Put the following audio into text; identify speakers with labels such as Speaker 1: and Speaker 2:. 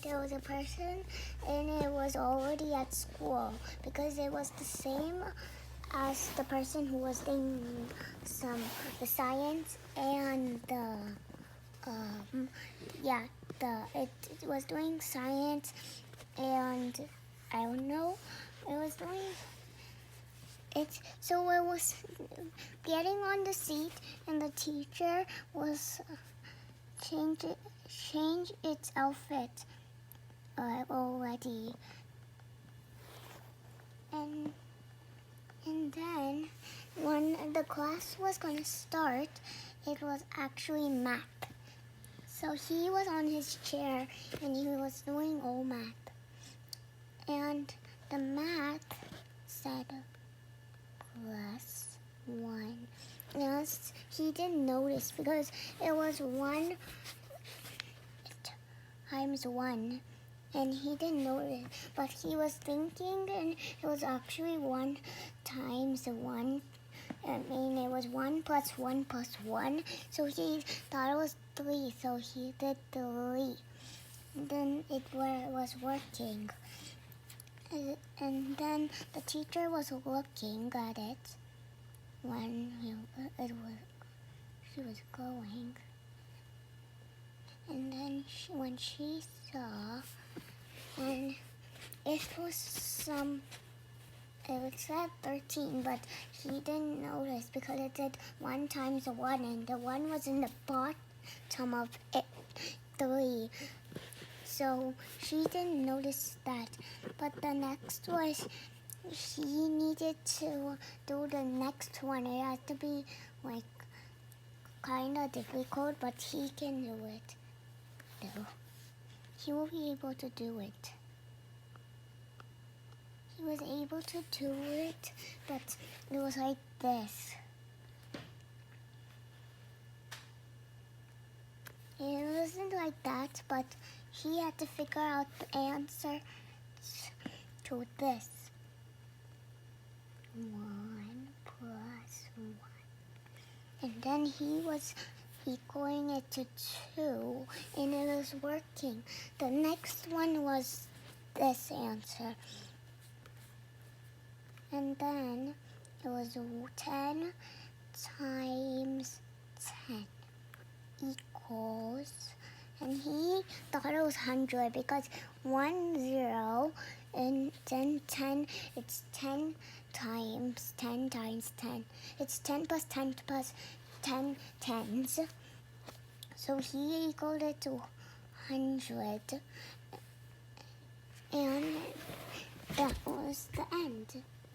Speaker 1: there was a person and it was already at school because it was the same as the person who was doing the science and it was doing science and I don't know, it was doing it. So it was getting on the seat and the teacher was change its outfit already. And then when the class was going to start, it was actually math. So he was on his chair and he was doing all math. And the math said +1. Yes, he didn't notice because it was 1 times 1. And he didn't notice, but he was thinking, and it was actually 1 times 1. I mean, it was 1 plus 1 plus 1. So he thought it was 3, so he did 3. And then it was working. And then the teacher was looking at it when she was going. And then when she saw, and it said 13, but he didn't notice because it said 1 times 1, and the 1 was in the bottom of it, 3. So she didn't notice that. But the next was, he needed to do the next one. It had to be like kind of difficult, but he can do it. No. He will be able to do it. He was able to do it, but it was like this. It wasn't like that, but he had to figure out the answer to this. 1 plus 1. And then he was equaling it to 2, and it was working. The next one was this answer. And then it was 10 times 10 equals, and he thought it was 100 because 1 0 and then 10, it's 10 times 10 times 10. It's 10 plus 10 plus 10 tens. So he equaled it to 100. And that was the end.